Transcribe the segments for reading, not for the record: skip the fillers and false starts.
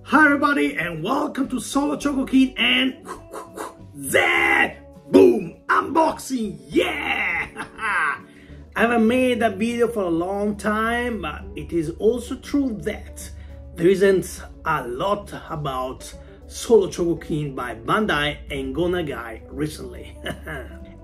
Hi everybody and welcome to Solo Chogokin and Z Boom Unboxing, yeah! I haven't made a video for a long time, but it is also true that there isn't a lot about Solo Chogokin by Bandai and Go Nagai recently.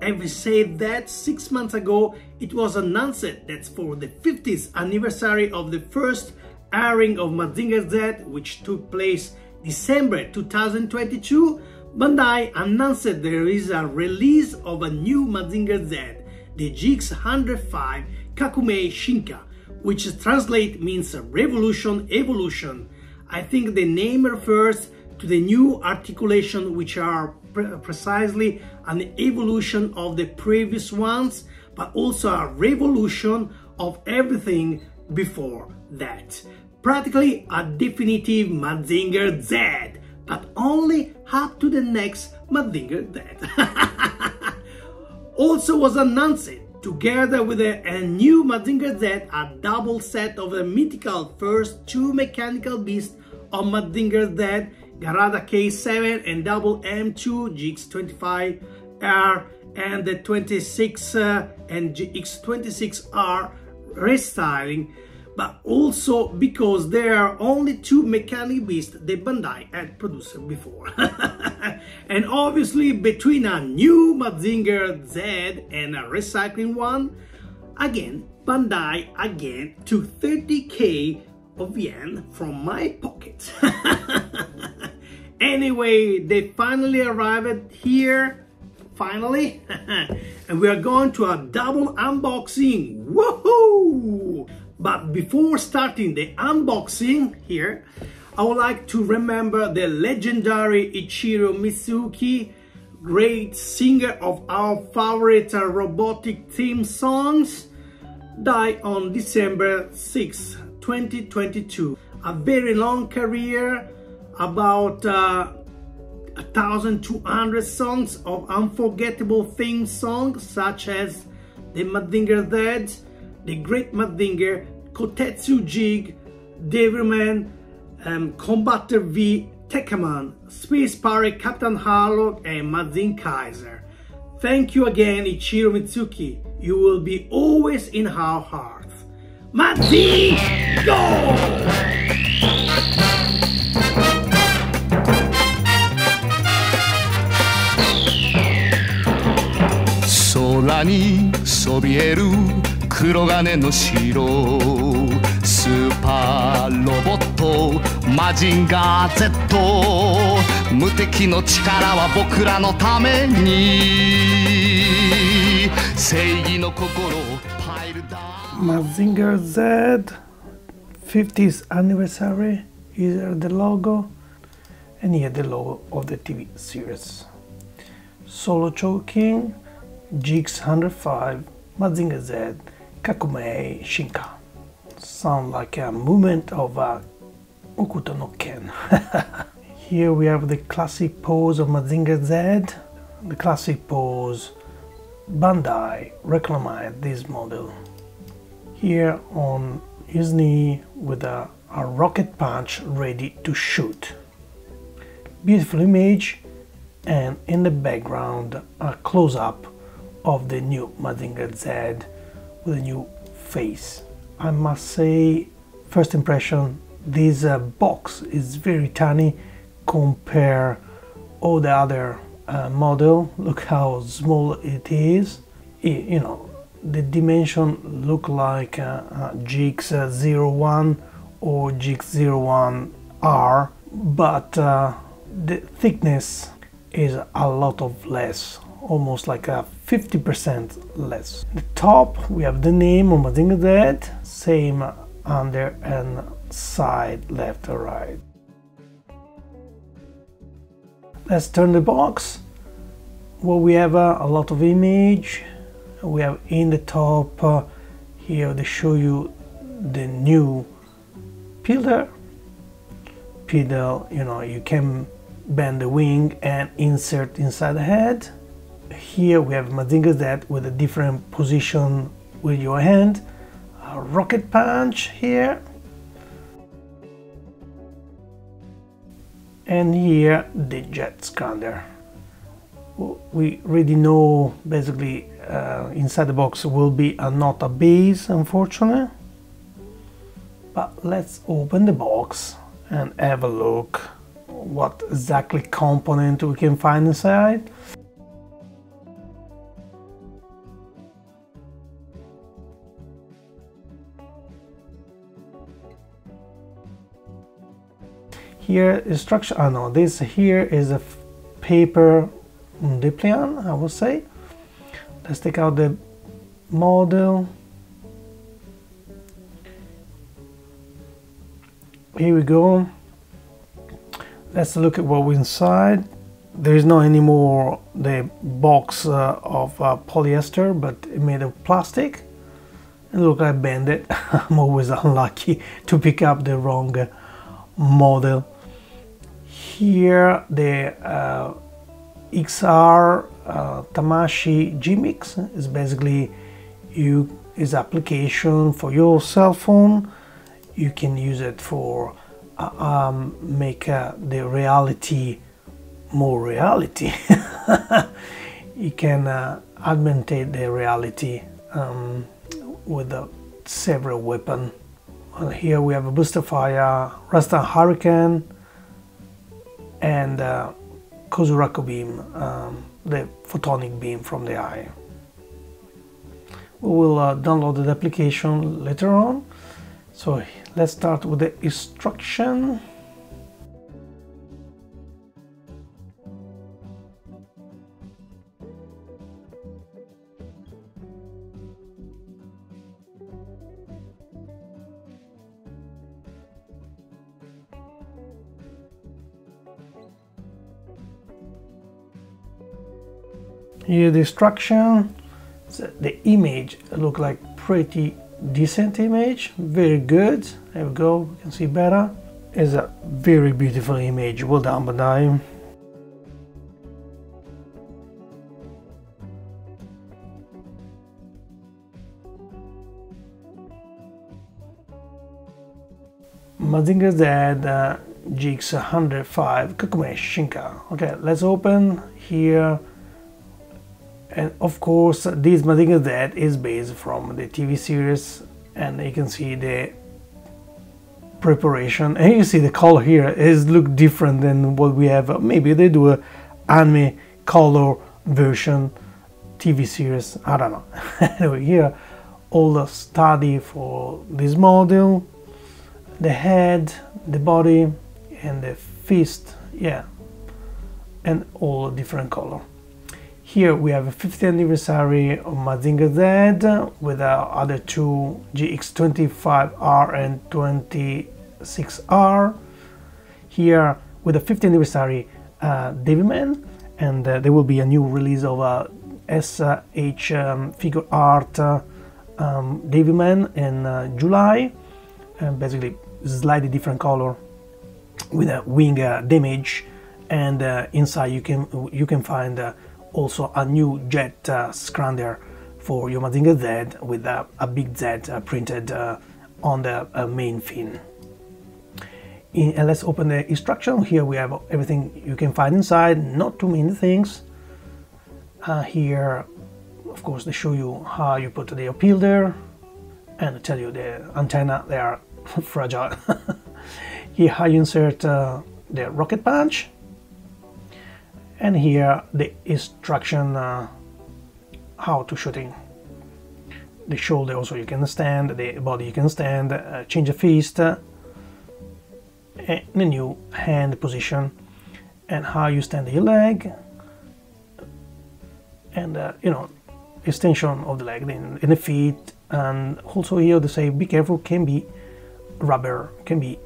Having said that, 6 months ago it was announced that for the 50th anniversary of the first airing of Mazinger Z, which took place December 2022, Bandai announced there is a release of a new Mazinger Z, the GX105 Kakumei Shinka, which translate means revolution, evolution. I think the name refers to the new articulation, which are precisely an evolution of the previous ones, but also a revolution of everything before that. Practically a definitive Mazinger Z, but only up to the next Mazinger Z. Also was announced, together with a new Mazinger Z, a double set of the mythical first two mechanical beasts of Mazinger Z, Garada K7 and double M2 GX25R and the 26 and GX26R restyling, but also because there are only two mechanic beasts that Bandai had produced before. And obviously between a new Mazinger Z and a recycling one, again Bandai again took 30k of yen from my pocket. Anyway, they finally arrived here, finally, and we are going to a double unboxing. Woohoo! But before starting the unboxing here, I would like to remember the legendary Ichiro Mitsuki, great singer of our favorite robotic theme songs, died on December 6, 2022. A very long career, about 1,200 songs of unforgettable theme songs such as the Mazinger Z, the Great Mazinger, Kotetsu Jig, Devilman, Combatter V, Tekkaman, Space Pirate Captain Harlock, and Mazin Kaiser. Thank you again, Ichiro Mitsuki. You will be always in our hearts. Mazin, go! 空にそびえる黒金の城スーパーロボットマジンガー Z 無敵の力は僕らのために正義の心パイルダー Mazinger Z 50th anniversary. Here the logo, and here the logo of the TV series. Solo Chogokin GX105 Mazinger Z Kakumei Shinka. Sound like a movement of Okuto no Ken. Here we have the classic pose of Mazinger Z. The classic pose, Bandai reclaimed this model. Here on his knee with a rocket punch ready to shoot. Beautiful image, and in the background a close-up of the new Mazinger Z with a new face. I must say, first impression, this box is very tiny compare all the other model. Look how small it is. You know, the dimension look like GX01 or GX01R, but the thickness is a lot of less, almost like a 50% less. The top we have the name of Mazinger Z, same under and side, left or right. Let's turn the box. Well, we have a lot of image. We have in the top here they show you the new pillar. Pedal, you know, you can bend the wing and insert inside the head. Here we have Mazinger Z with a different position with your hand. A rocket punch here. and here the jet scrander. We already know basically inside the box will be not a base, unfortunately, but let's open the box and have a look what exactly component we can find inside. Here is structure. Oh no, this here is a paper dépliant, I would say. Let's take out the model. Here we go. Let's look at what we inside. There is no anymore the box of polyester, but it made of plastic. And look, I bend it. I'm always unlucky to pick up the wrong model. Here the XR Tamashi G-Mix is basically is application for your cell phone. You can use it for make the reality more reality. You can augment the reality with several weapons. Here we have a booster fire, Rasta Hurricane, and Kozuraku beam, the photonic beam from the eye. We will download the application later on. So let's start with the instruction. Here the instruction. So the image look like pretty decent image, very good. There we go, you can see better. It's a very beautiful image. Well done, Bandai. Mazinger Z GX105 Kakume Shinka. Okay, let's open here. And of course, this Mazinger Z is based from the TV series, and you can see the preparation. And you see the color here is look different than what we have. Maybe they do a anime color version TV series. I don't know. Anyway, here all the study for this model, the head, the body, and the fist. Yeah, and all different color. Here we have a 50th anniversary of Mazinger Z with other two GX25R and 26R. Here with a 50th anniversary Devilman, and there will be a new release of a SH figure art Devilman in July, and basically slightly different color with a wing damage, and inside you can find also a new jet scrander for your Mazinger Z with a big Z printed on the main fin. And let's open the instruction. Here we have everything you can find inside, not too many things. Here, of course, they show you how you put the appeal there, and tell you the antenna, they are fragile. Here how you insert the rocket punch. And here the instruction how to shooting. The shoulder also you can stand, the body you can stand, change the fist, and the new hand position, and how you stand your leg, and you know, extension of the leg in the feet. And also here they say be careful, can be rubber, can be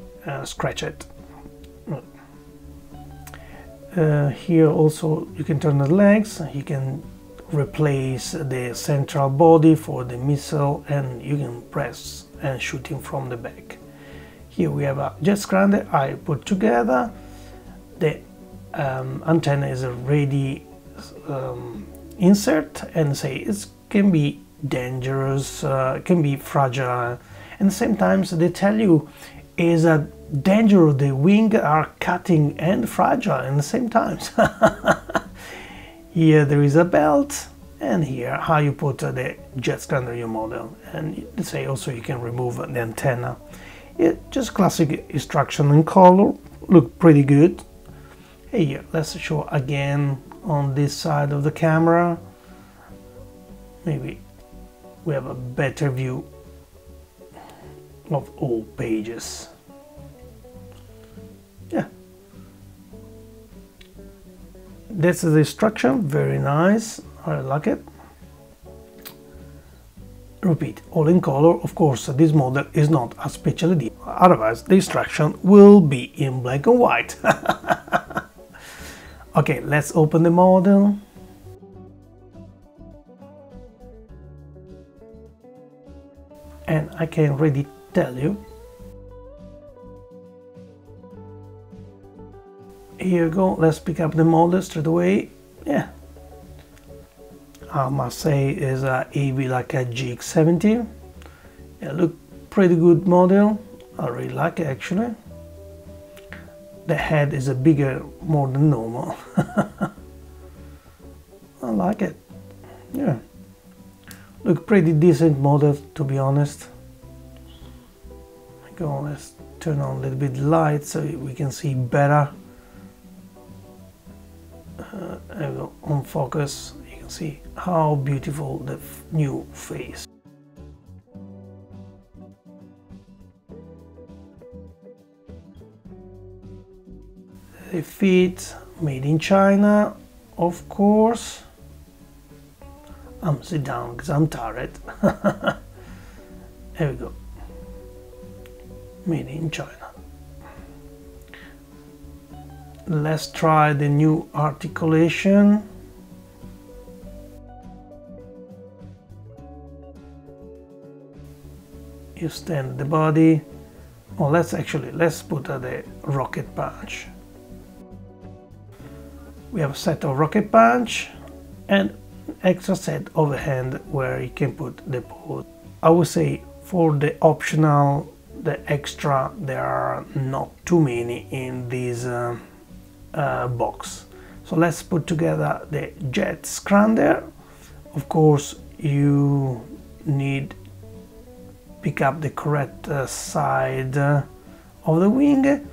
scratched. Here also you can turn the legs, you can replace the central body for the missile, and you can press and shooting from the back. Here we have a jet scrander I put together. The antenna is already insert, and say it can be dangerous, can be fragile, and at the same time they tell you is a dangerous. The wings are cutting and fragile in the same time. Here there is a belt, and here how you put the jet scrambler in your model. And let's say also you can remove the antenna. Just classic instruction in color, look pretty good. Here, let's show again on this side of the camera. Maybe we have a better view of all pages. Yeah, this is the instruction, very nice, I like it. Repeat, all in color. Of course, this model is not a special edition, otherwise the instruction will be in black and white. Okay, let's open the model. And I can already tell you. Here you go, let's pick up the model straight away. Yeah, I must say is a heavy like a GX70. Yeah, look, pretty good model. I really like it actually. The head is a bigger, more than normal. I like it. Yeah, look, pretty decent model to be honest. Go, let's turn on a little bit light so we can see better. There we go, on focus. You can see how beautiful the new face. The feet made in China, of course. I'm sit down because I'm tired. There we go. Made in China. Let's try the new articulation. You stand the body. Oh, let's put the rocket punch. We have a set of rocket punch and extra set of hand where you can put the pose. I would say for the optional, the extra, there are not too many in this box. So let's put together the jet scrambler. Of course, you need pick up the correct side of the wing.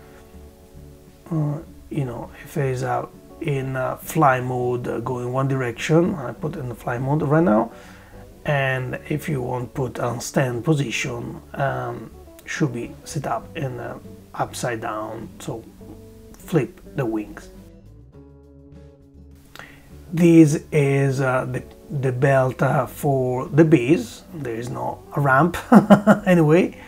You know, if it is in fly mode, go in one direction. I put in the fly mode right now. And if you want to put on stand position, should be set up in upside down, so flip the wings. This is the belt for the base. There is no ramp anyway,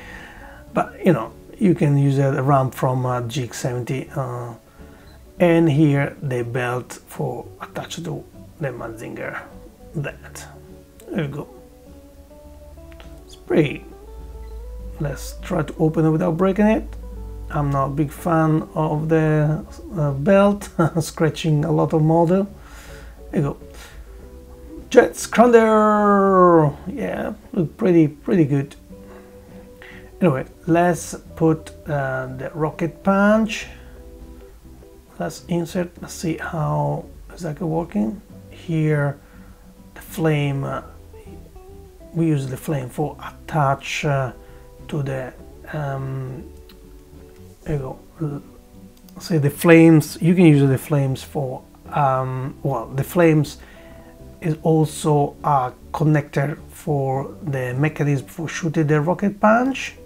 but you know, you can use a ramp from GX70, and here the belt for attached to the Mazinger Z. There you go. It's pretty. Let's try to open it without breaking it. I'm not a big fan of the belt, scratching a lot of model. There you go. Jet scrambler. Yeah, look pretty good. Anyway, let's put the rocket punch. Let's insert. Let's see how exactly working. Here, the flame. We use the flame for attach to the. There you go. Say the flames. You can use the flames for. Well, the flames is also a connector for the mechanism for shooting the rocket punch.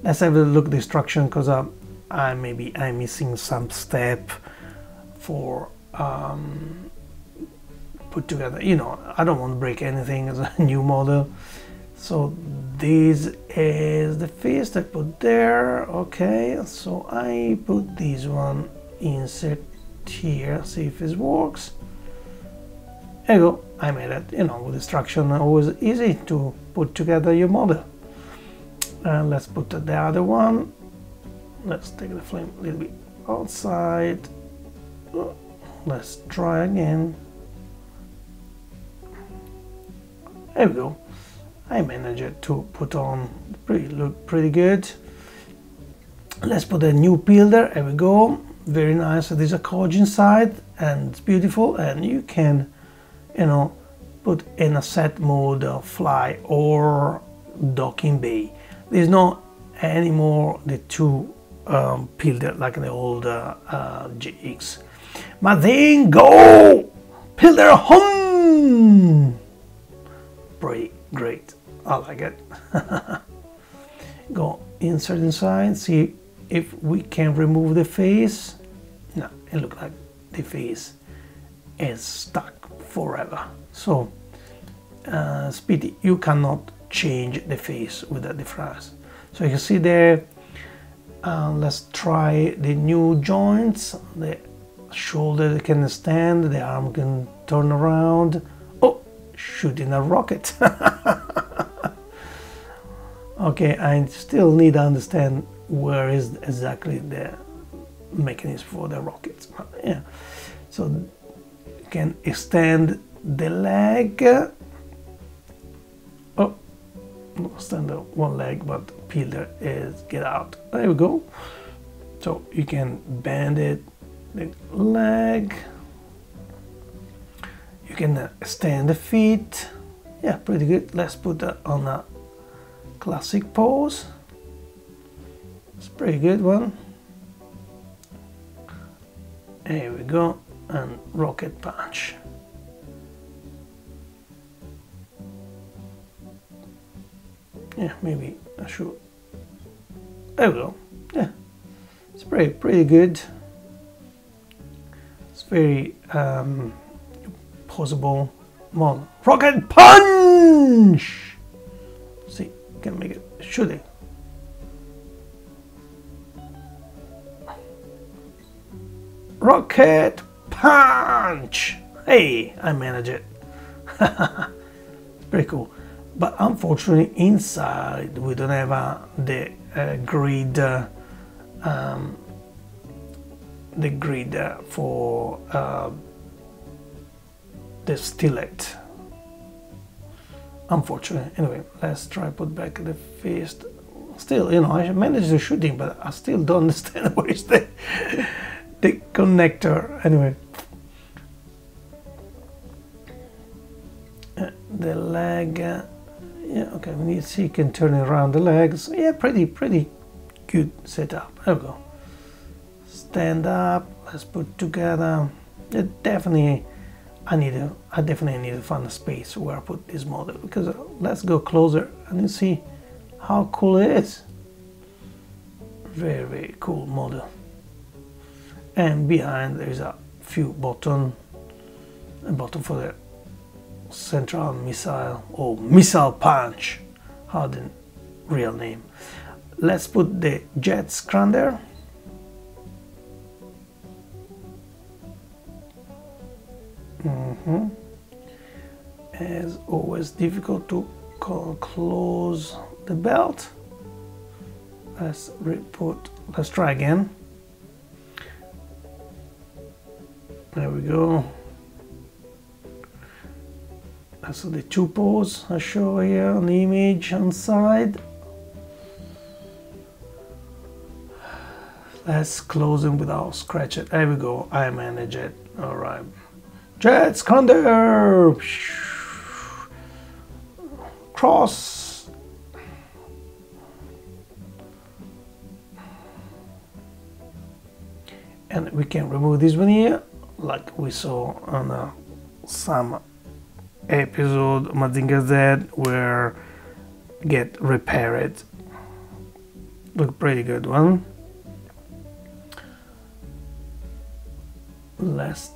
Let's have a look at the instruction, because I'm missing some step for put together. You know, I don't want to break anything as a new model. So this is the fist I put there. Okay, so I put this one, insert here, see if this works. There you go, I made it. You know, with instruction, always easy to put together your model. And let's put the other one. Let's take the flame a little bit outside. Let's try again. There we go. I managed to put on look pretty good. Let's put a new pillar. There we go. Very nice. There's a coach inside and it's beautiful, and you can, you know, put in a set mode of fly or docking bay. There's no anymore the two pillar like the old GX. Mazinger go pillar home. Pretty great. I like it. Go insert inside. See if we can remove the face. No, it looks like the face is stuck forever. So Speedy, you cannot change the face with the difference. So you can see there. Let's try the new joints. The shoulder can stand, the arm can turn around. Oh, shooting a rocket. Okay, I still need to understand where is exactly the mechanism for the rockets. Yeah, so you can extend the leg. Oh, extend the one leg, but pillar is get out. There we go. So you can bend it, the leg. You can extend the feet. Yeah, pretty good. Let's put that on a classic pose. It's a pretty good one. There we go. And rocket punch. Yeah, maybe I should. There we go. Yeah, it's pretty good. It's very possible model. Rocket punch. See, can make it. Should it? Rocket punch. Hey, I managed it. Pretty cool. But unfortunately, inside we don't have the grid, for the stillet. Unfortunately. Anyway, let's try put back the fist. Still, you know, I managed the shooting, but I still don't understand where is the connector. Anyway. The leg. Yeah, okay, we need to see, can turn around the legs. Yeah, pretty good setup. There we go. Stand up, let's put together. I definitely need to find a space where I put this model, because let's go closer and you see how cool it is. Very cool model. And behind there is a few buttons. A button for the central missile, or missile punch, how the real name. Let's put the jet scrander. As always, difficult to close the belt. Let's try again. There we go. So the two pose I show here on the image on side. Let's close them without scratch it. There we go. I manage it. All right. Jet scrander. Cross. And we can remove this one here, like we saw on some episode Mazinger Z where get repaired. Look pretty good one. Let's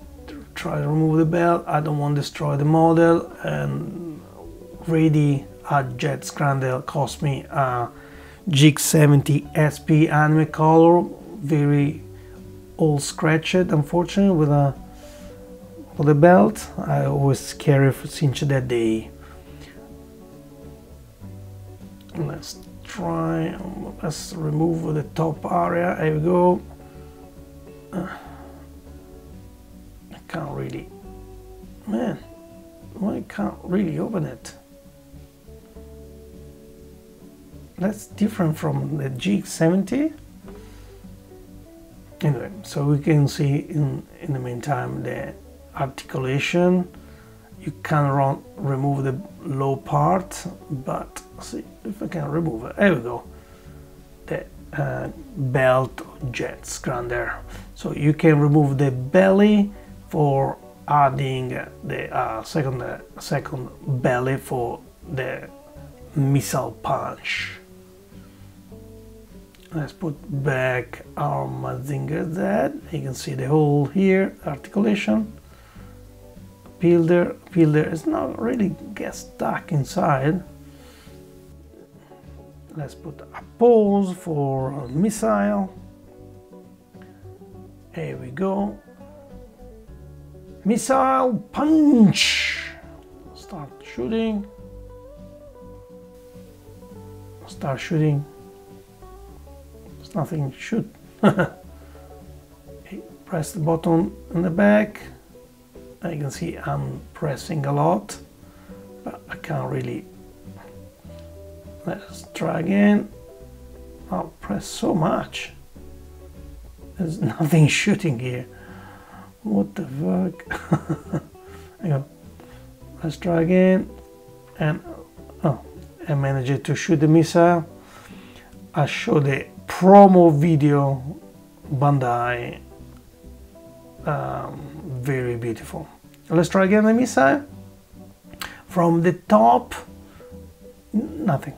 try to remove the belt. I don't want to destroy the model, and really a jet scrander cost me a GX70 SP anime color, very old scratched, unfortunately, with a for the belt. I always carry since that day. Let's try, let's remove the top area. There we go. I can't really, man, I can't really open it. That's different from the GX70. Anyway, so we can see in the meantime the articulation. You can remove the low part, but see if I can remove it. There we go. The belt jets grander. So you can remove the belly for adding the second belly for the missile punch. Let's put back our Mazinger Z. You can see the hole here, articulation. Pilder is not really get stuck inside. Let's put a pose for a missile. Here we go. Missile punch. Start shooting. Start shooting. There's nothing to shoot. Press the button in the back. You can see I'm pressing a lot, but I can't really. Let's try again. I'll press so much. There's nothing shooting here. What the fuck? Hang on. Let's try again. And oh, I managed to shoot the missile. I showed the promo video, Bandai. Very beautiful. Let's try again the missile. From the top, nothing.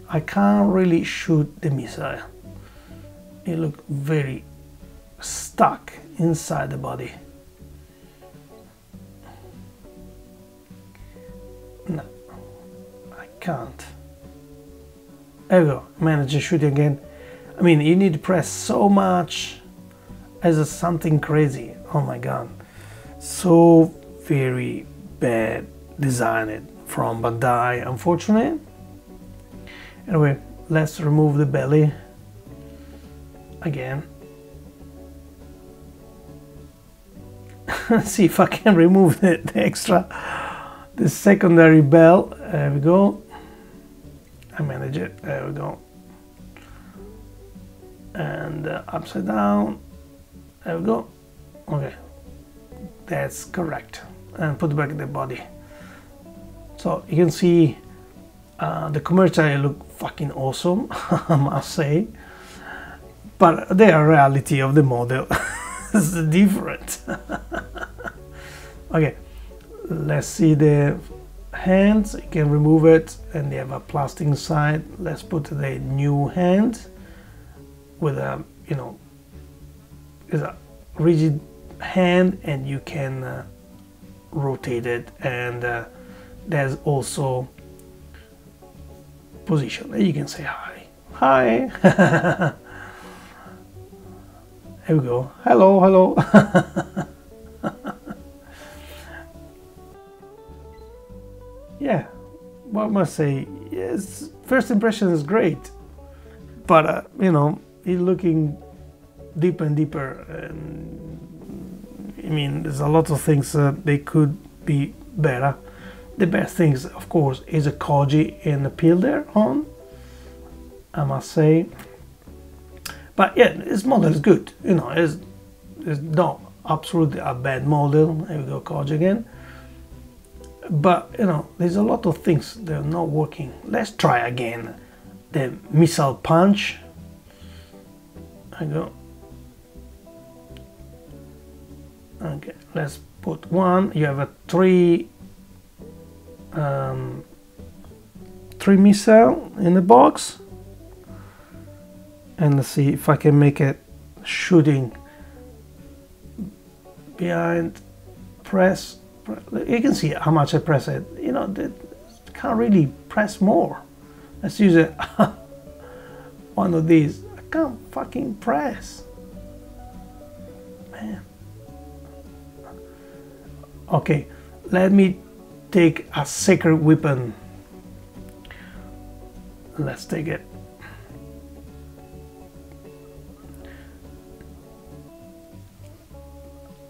I can't really shoot the missile. It looks very stuck inside the body. No, I can't. There we go. Manage to shoot again. I mean, you need to press so much as something crazy. Oh my god. So very bad designed from Bandai, unfortunately. Anyway, let's remove the belly again. See if I can remove the the secondary bell. There we go. I manage it. There we go. And upside down. There we go. Okay, that's correct. And put back the body. So you can see the commercial look fucking awesome, I must say. But the reality of the model is different. Okay, let's see the hands. You can remove it, and they have a plastic inside. Let's put the new hand with a, you know, is a rigid hand, and you can rotate it, and there's also position. You can say hi. Here we go. Hello. Yeah, what I must say, yes, first impression is great, but you know, he's looking deeper and deeper, and I mean, there's a lot of things they could be better. The best things, of course, is a Koji and a Pilder on, I must say. But yeah, this model is good, you know, it's not absolutely a bad model. Here we go, Koji again. But you know, there's a lot of things that are not working. Let's try again the missile punch. There we go. Okay, let's put one. You have a three missile in the box, and let's see if I can make it shooting behind. Press. You can see how much I press it. You know, can't really press more. Let's use it. One of these. I can't fucking press, man. Okay, let me take a sacred weapon. Let's take it.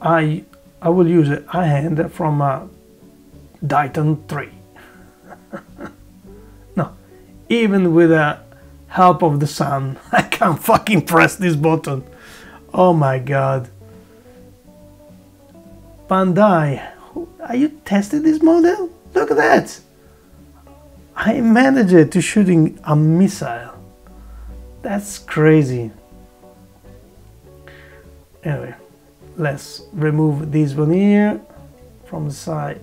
I will use a hand from Titan 3. No, even with the help of the sun, I can't fucking press this button. Oh my god. Bandai, are you testing this model? Look at that. I managed to shooting a missile. That's crazy. Anyway, let's remove this one here from the side.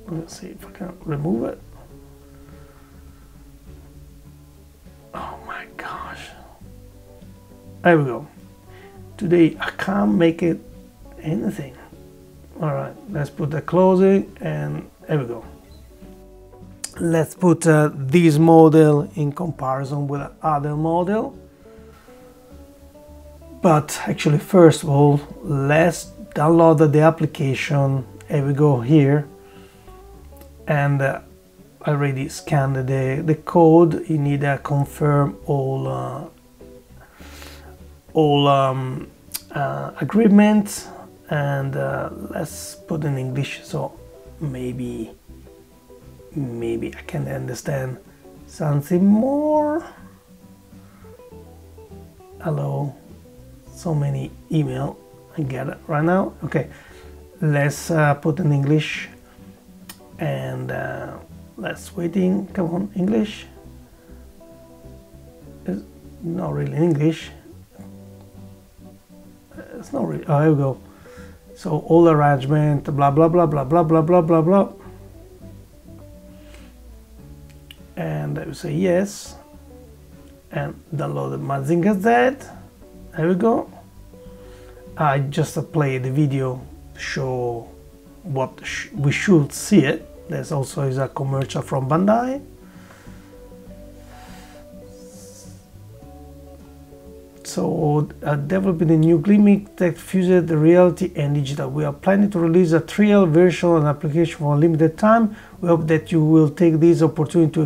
Let's see if I can remove it. Oh my gosh. There we go. Today I can't make it anything. Alright, let's put the closing and there we go. Let's put this model in comparison with the other model. But actually, first of all, let's download the application. Here we go here. And I already scanned the code. You need to confirm all agreements, and let's put in English, so maybe I can understand something more. Hello, so many email I get it right now. Okay, let's put in English, and let's waiting. Come on, English. It's not really English. It's not really. Oh, here we go. So all arrangement, blah blah blah blah blah blah blah blah blah. And I will say yes, and download the Mazinger Z. There we go. I just play the video to show what we should see it. There's also is a commercial from Bandai. So developing a new gimmick that fuses the reality and digital. We are planning to release a trial version and application for a limited time. We hope that you will take this opportunity to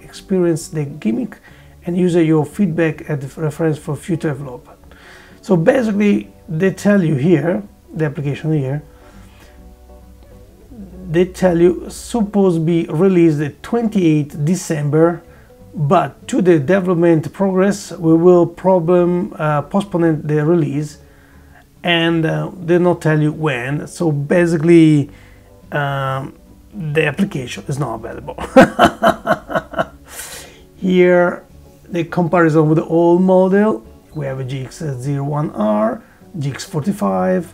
experience the gimmick and use your feedback as reference for future development. So basically, they tell you here, the application here, they tell you supposed to be released the 28th December. But to the development progress, we will postpone the release, and they not tell you when. So basically, the application is not available. Here, the comparison with the old model, we have a GX01R, GX45,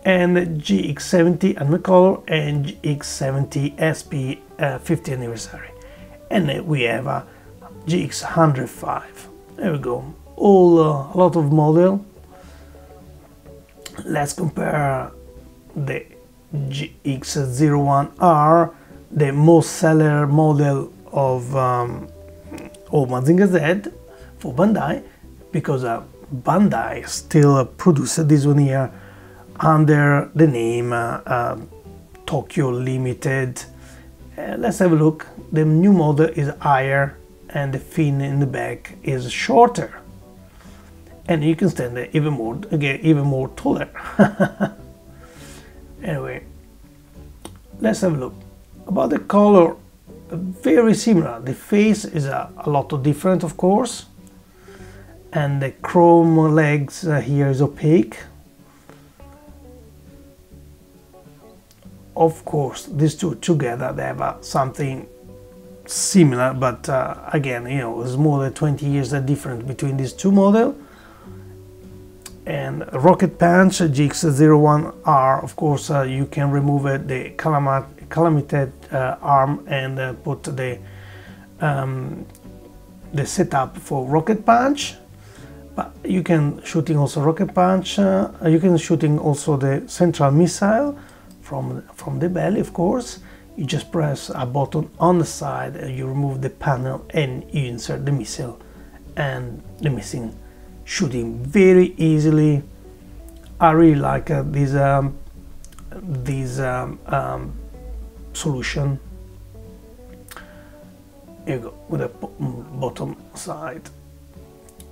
and GX70 Anime-Color, and GX70 SP 50th anniversary. And then we have a GX105. There we go. All a lot of model. Let's compare the GX01R, the most seller model of Mazinger Z for Bandai, because Bandai still produces this one here under the name Tokyo Limited. Let's have a look. The new model is higher and the fin in the back is shorter, and you can stand it even more taller. Anyway, let's have a look. About the color, very similar. The face is a lot different, of course, and the chrome legs here is opaque. Of course, these two together, they have something similar, but again, you know, it's more than 20 years the difference between these two models. And Rocket Punch GX01R, of course, you can remove the Calamity arm and put the setup for Rocket Punch. But you can shooting also Rocket Punch. You can shooting also the central missile from the belly, of course. You just press a button on the side, you remove the panel, and you insert the missile, and the missile shooting very easily. I really like this solution. Here you go, with the bottom side.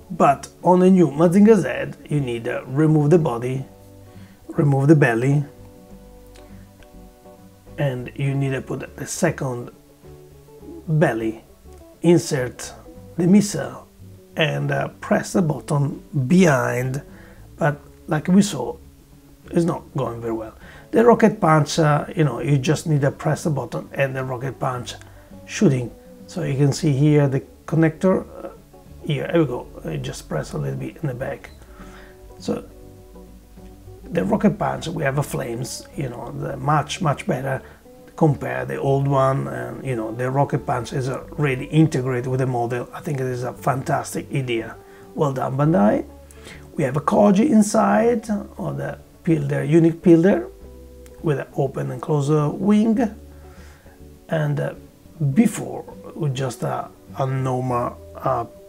But on the new Mazinger Z, you need to remove the body, remove the belly, and you need to put the second belly, insert the missile, and press the button behind, but like we saw, it's not going very well. The rocket punch, you just need to press the button and the rocket punch shooting. So you can see here the connector, here we go, I just press a little bit in the back. So the rocket punch, we have a flames, the much better compare the old one, and the rocket punch is really integrated with the model. I think it is a fantastic idea. Well done, Bandai. We have a Koji inside, or the pilder, unique pilder, with an open and close wing, and before with just a normal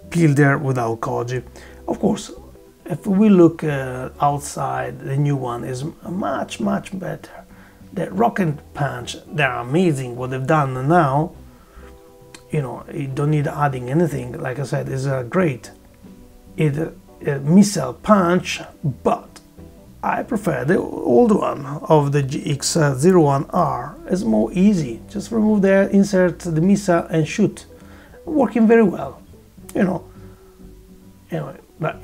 pilder without Koji. Of course, if we look outside, the new one is much better. The rocket punch, they're amazing what they've done now. You don't need adding anything. Like I said, it's great. It's a missile punch, but I prefer the old one of the GX01R. It's more easy. Just remove there, insert the missile and shoot. Working very well. Anyway, but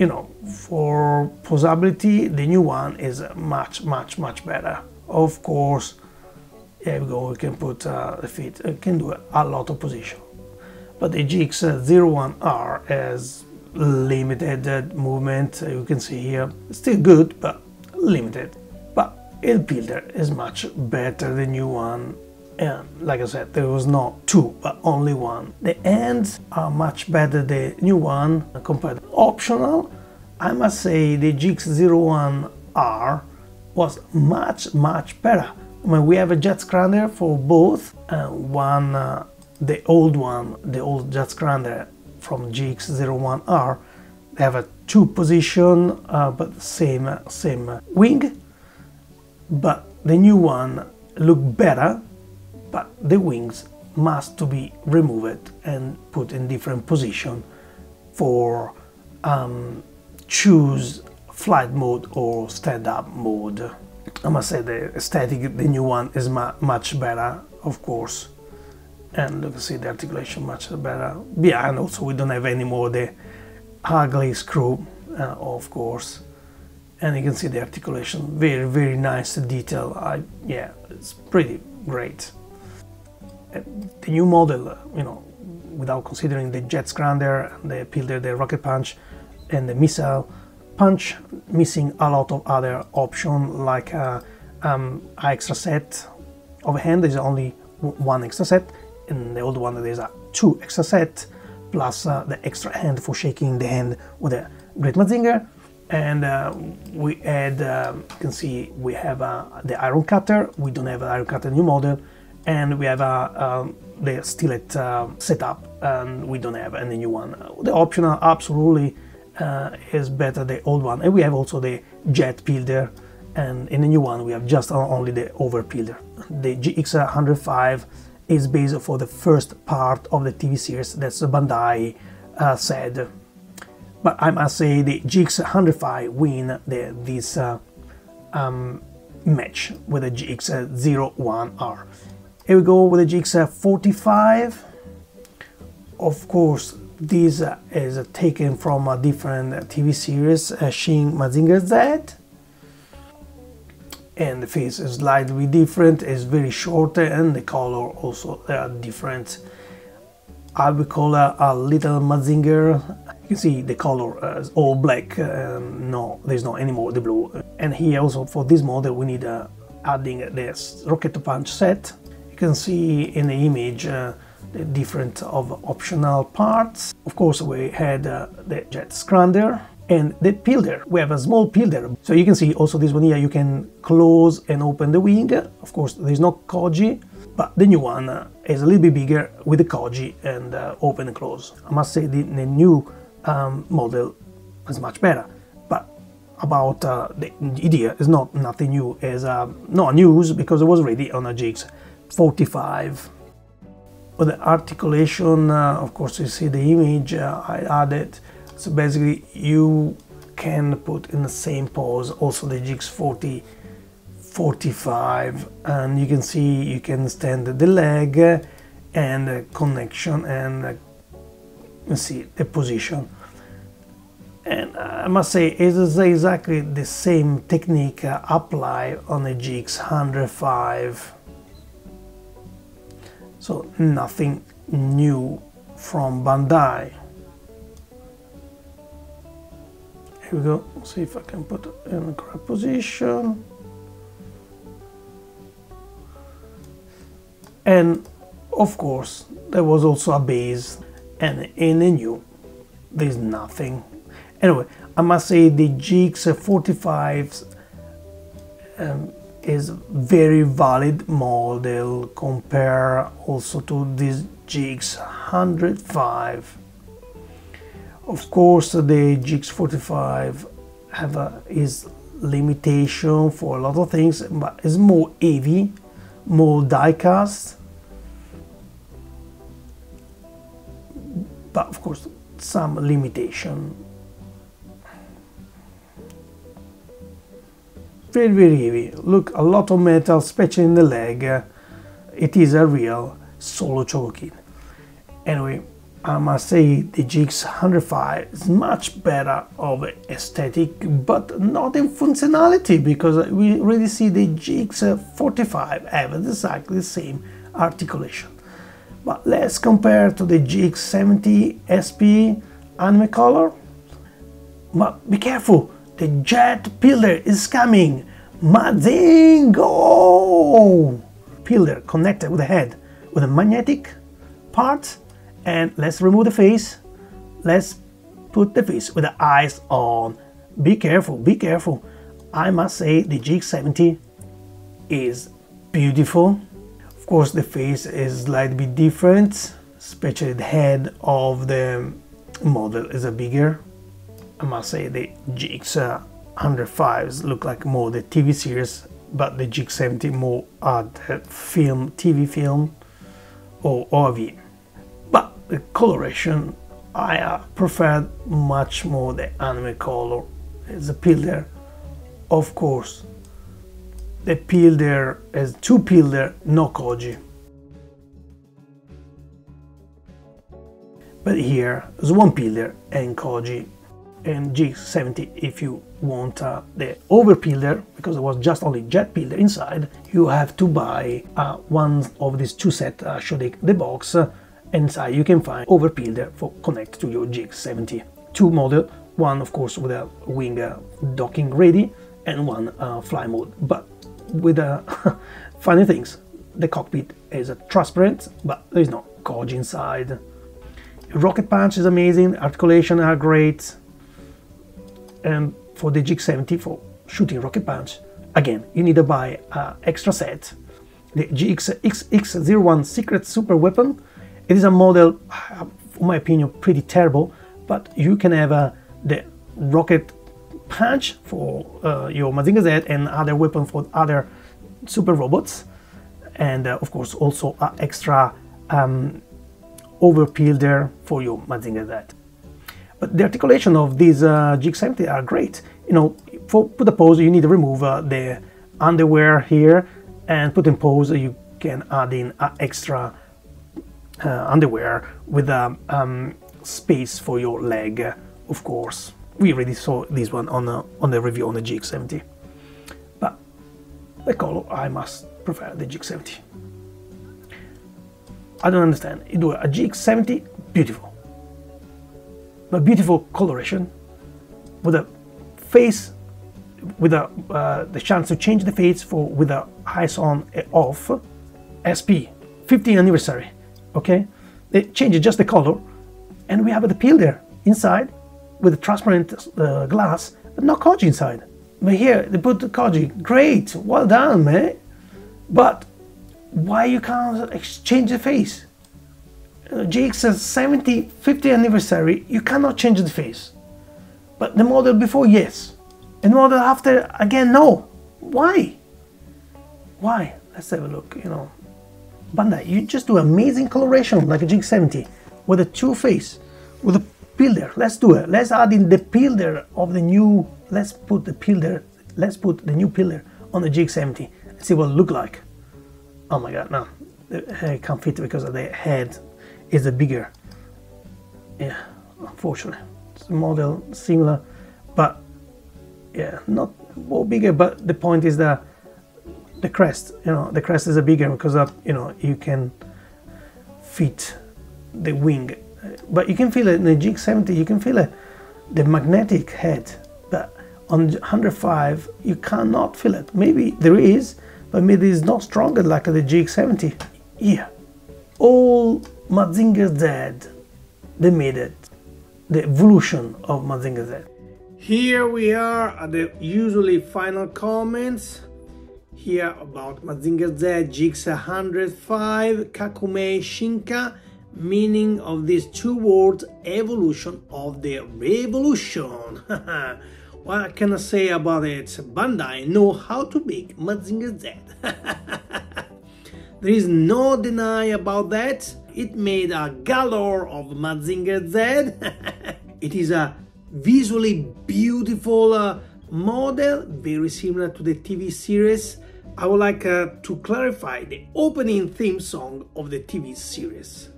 for posability, the new one is much better. Of course, here we go, we can put the feet, it can do a lot of position. But the GX01R has limited movement, you can see here, still good, but limited. But Il Pilder is much better, the new one. And like I said, there was not two, but only one. The ends are much better, the new one, compared to optional. I must say the GX01R was much better. We have a jet scrander for both, the old jet scrander from GX01R, they have a two position, but same wing, but the new one look better, but the wings must to be removed and put in different position for choose flight mode or stand-up mode. I must say the aesthetic, the new one is much better, of course, and you can see the articulation much better. Behind also we don't have anymore the ugly screw, of course, and you can see the articulation, very nice detail. Yeah, it's pretty great. The new model, without considering the jet scrander, the pilder, the rocket punch, and the missile punch, missing a lot of other options like extra set of hand. There's only one extra set. In the old one there's two extra set plus the extra hand for shaking the hand with a great Mazinger. And we add, you can see we have the iron cutter. We don't have an iron cutter new model, and we have the stillet setup, and we don't have any new one. The optional absolutely is better the old one, and we have also the jet pilder, and in the new one we have just only the over pilder. The GX105 is based for the first part of the TV series, that's Bandai said. But I must say the GX105 win this match with the GX01R. Here we go with the GX45. Of course, this is taken from a different TV series, Mazinger Z. And the face is slightly different, it's very short, and the color also different. I will call a little Mazinger. You can see the color is all black, no, there's not anymore the blue. And here also for this model we need adding this rocket punch set. You can see in the image the different of optional parts. Of course we had the jet scrander and the pilder. We have a small pilder, so you can see also this one here, you can close and open the wing. Of course there's no Koji, but the new one is a little bit bigger with the Koji and open and close. I must say the new model is much better, but about the idea is nothing new, is not news because it was already on a GX45. With the articulation, of course you see the image I added. So basically you can put in the same pose also the GX45, and you can see you can stand the leg and the connection, and you see the position. And I must say, it is exactly the same technique applied on the GX105. So nothing new from Bandai. Here we go. See if I can put it in the correct position. And of course, there was also a base, and in the new, there's nothing. Anyway, I must say the GX45 is very valid model compared also to this GX105. Of course, the GX45 have his limitation for a lot of things, but it's more heavy, more die-cast. But of course, some limitation. Very, very heavy. Look, a lot of metal, especially in the leg. It is a real solo Chogokin. Anyway, I must say the GX105 is much better of aesthetic, but not in functionality, because we already see the GX45 have exactly the same articulation. But let's compare to the GX70 SP anime color. But be careful, the jet pillar is coming. Mazinger! Pillar connected with the head with a magnetic part. And let's remove the face. Let's put the face with the eyes on. Be careful, be careful. I must say the GX70 is beautiful. Of course, the face is slightly bit different, especially the head of the model is a bigger. I must say the GX105s look like more the TV series, but the GX70 more the film, TV film or OAV. But the coloration, I prefer much more the anime color. It's a pillar, of course. The pillar is two pillar, no koji. But here is one pillar and koji. And GX70, if you want the over pillar, because it was just only jet pillar inside, you have to buy one of these two sets, show the box. Inside you can find over pillar for connect to your GX70. Two model, one of course with a wing docking ready, and one fly mode. But with funny things, the cockpit is transparent, but there is no koji inside. Rocket punch is amazing, articulation are great. And for the GX70 for shooting rocket punch, again you need to buy an extra set, the GX01 secret super weapon. It is a model, in my opinion, pretty terrible, but you can have the rocket punch for your Mazinger Z and other weapon for other super robots, and of course also an extra overpeeler for your Mazinger Z. But the articulation of these GX70 are great. You know, for put a pose you need to remove the underwear here, and put in pose you can add in extra underwear with a space for your leg, of course. We already saw this one on the review on the GX70. But the color, I must prefer the GX70. I don't understand. You do a GX70, beautiful. But beautiful coloration, with a face, with the chance to change the face with the eyes on and off. SP, 15th anniversary. Okay, they change just the color, and we have the pillar inside with a transparent glass, but no koji inside. But here they put the koji. Great, well done, man. But why you can't exchange the face? GX70 50th anniversary, you cannot change the face. But the model before, yes. And the model after, again, no. Why? Why? Let's have a look, you know. Bandai, you just do amazing coloration like a GX70 with a two face, with a pillar. Let's do it. Let's add in the pillar of the new, let's put the new pillar on the GX70 and see what it look like. Oh my god, no. I can't fit because the head is a bigger. Yeah, unfortunately. It's a model similar, but yeah, not more bigger. But the point is that the crest, the crest is a bigger because of, you can fit the wing. But you can feel it in the GX70. You can feel it, the magnetic head. But on 105, you cannot feel it. Maybe there is, but maybe it's not stronger like the GX70. Yeah, all Mazinger Z, they made it. The evolution of Mazinger Z. Here we are at the usually final comments. Here about Mazinger Z GX105 Kakumei Shinka. Meaning of these two words, evolution of the revolution. What can I say about it? Bandai know how to make Mazinger Z. There is no deny about that. It made a galore of Mazinger Z. It is a visually beautiful model, very similar to the TV series. I would like to clarify the opening theme song of the TV series.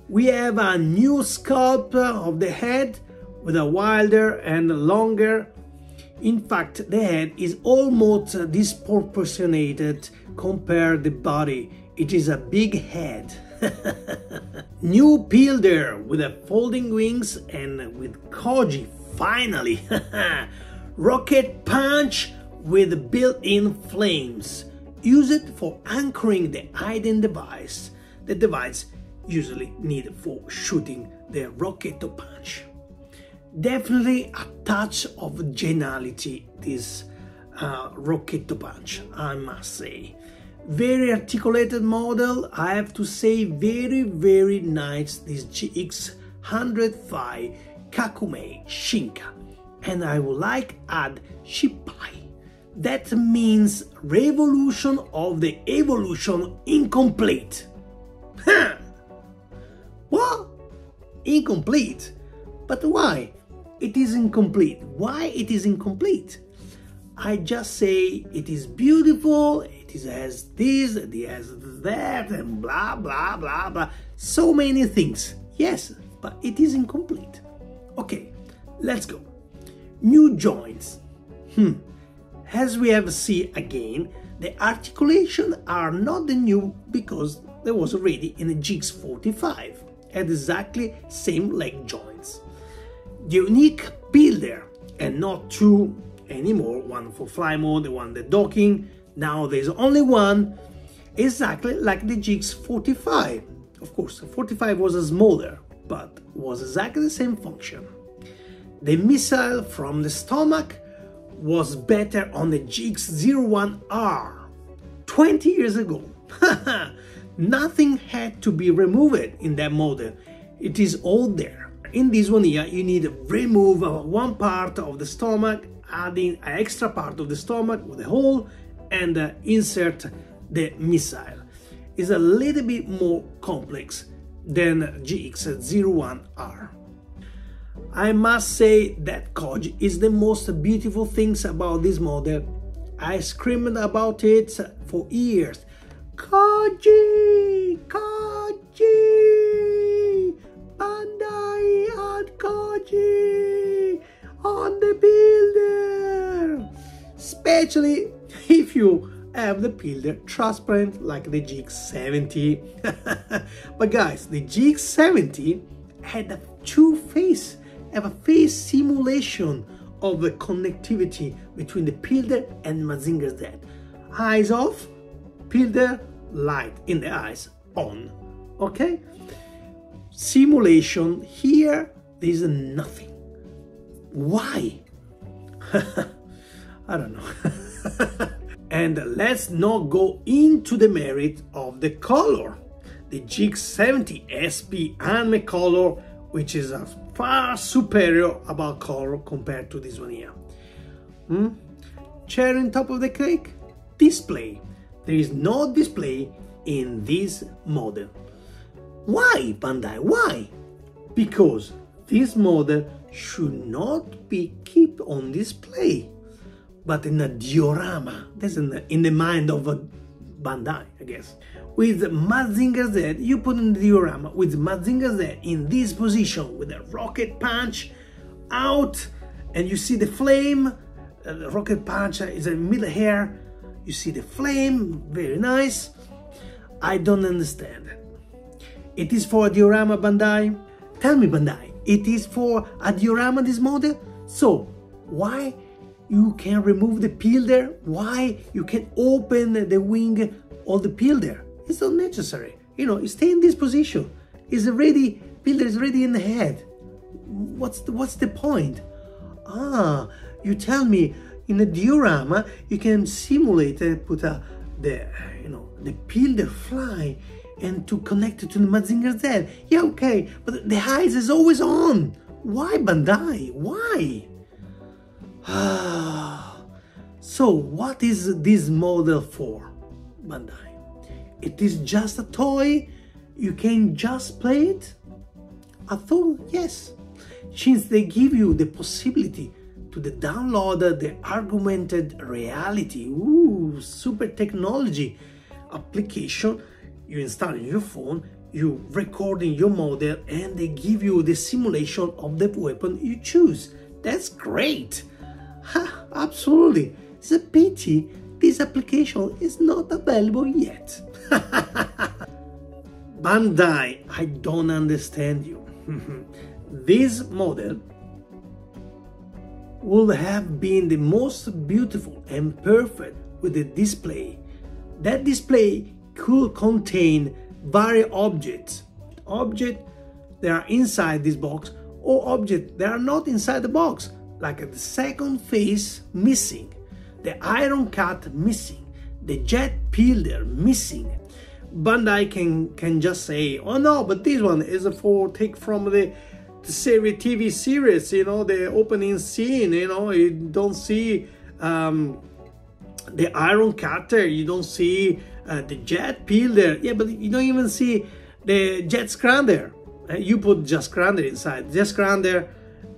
We have a new sculpt of the head with a wider and longer. In fact, the head is almost disproportionate compared to the body. It is a big head. New Pilder with a folding wings and with Koji finally. Rocket punch with built-in flames. Use it for anchoring the hidden device. The device usually needed for shooting the rocket punch. Definitely a touch of geniality, this rocket punch, I must say. Very articulated model, I have to say, very nice, this GX105 Kakumei Shinka. And I would like add Shippai. That means revolution of the evolution incomplete. Huh. What? Incomplete? But why? It is incomplete. Why it is incomplete? I just say it is beautiful, it has this, it has that, and blah blah blah blah. So many things. Yes, but it is incomplete. Okay, let's go. New joints. As we have seen again, the articulation are not the new because there was already in the GX45. Had exactly same leg joints. The unique pillar, and not two anymore, one for fly mode, the one the docking. Now there's only one, exactly like the GX45. Of course, the 45 was a smaller, but was exactly the same function. The missile from the stomach was better on the GX01R 20 years ago. Nothing had to be removed in that model. It is all there. In this one here, you need to remove one part of the stomach, adding an extra part of the stomach with a hole, and insert the missile. It's a little bit more complex than GX01R. I must say that Koji is the most beautiful things about this model. I screamed about it for years. Koji! Koji! Bandai had Koji on the builder! Especially if you have the builder transparent like the GX70. But guys, the GX70 had a two-face, have a face simulation of the connectivity between the Pilder and Mazinger Z. Eyes off, Pilder, light in the eyes on. Okay? Simulation here, there is nothing. Why? I don't know. And let's not go into the merit of the color. The GX70 SP anime color, which is a far superior about color compared to this one here. Cherry on top of the cake? Display. There is no display in this model. Why, Bandai? Why? Because this model should not be kept on display, but in a diorama. That's in the mind of a Bandai, I guess. With Mazinger Z, you put in the diorama with Mazinger Z in this position with a rocket punch. out and you see the flame. The rocket punch is in middle here. You see the flame, very nice. I don't understand. It is for a diorama, Bandai? Tell me, Bandai, it is for a diorama, this model? So, why you can remove the peel there? Why you can open the wing or the peel there? It's not necessary. You know, stay in this position. It's already, peel is ready in the head. What's the point? Ah, you tell me in a diorama you can simulate put the peel the fly and to connect it to the Mazinger Z. Yeah, okay, but the eyes is always on. Why, Bandai? Why? So what is this model for, Bandai? It is just a toy? You can just play it? I thought yes, since they give you the possibility to download the augmented reality, super technology application. You install in your phone, you record in your model, and they give you the simulation of the weapon you choose. That's great. Ha, absolutely. It's a pity this application is not available yet. Bandai, I don't understand you. This model would have been the most beautiful and perfect with the display. That display could contain various objects that are inside this box, or objects that are not inside the box, like the second face missing, the iron cut missing, the jet peeler missing. Bandai can just say, oh no, but this one is for take from the series, TV series, you know, the opening scene, you know, you don't see the iron cutter, you don't see the jet peeler, yeah, but you don't even see the jet scrander. You put jet scrander inside. Jet scrander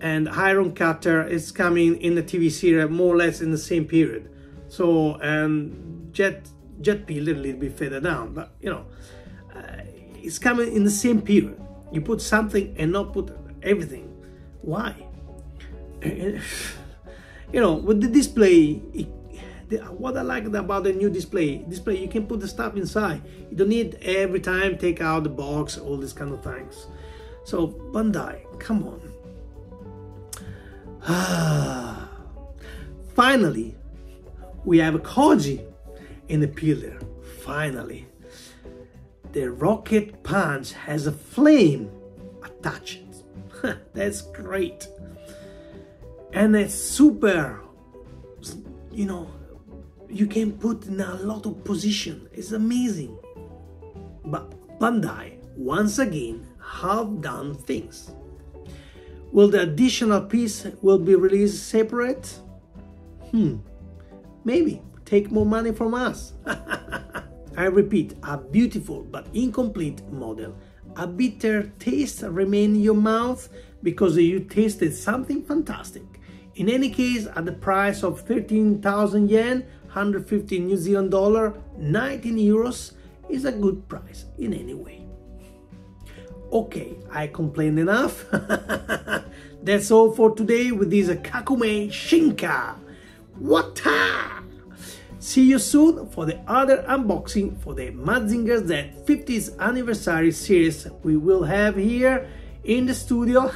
and iron cutter is coming in the TV series more or less in the same period. So jet peeler a little bit further down, but you know, it's coming in the same period. You put something and not put everything. Why? You know, with the display, what I like about the new display, you can put the stuff inside. You don't need every time take out the box, all these kind of things. So Bandai, come on. Finally, we have a Koji in the peeler. Finally, the rocket punch has a flame attached. That's great, and it's super, you know, you can put in a lot of position. It's amazing. But Bandai once again have done things. Will the additional piece will be released separate? Maybe take more money from us. I repeat, a beautiful but incomplete model. A bitter taste remains in your mouth because you tasted something fantastic. In any case, at the price of 13,000 yen, 150 New Zealand dollar, 19 euros, is a good price in any way. Okay, I complained enough. That's all for today with this Kakume Shinka. Wata! See you soon for the other unboxing for the Mazinger Z 50th anniversary series we will have here in the studio.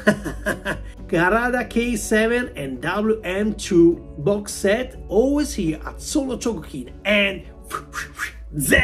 Garada K7 and WM2 box set, always here at Solo Chogokin and Z!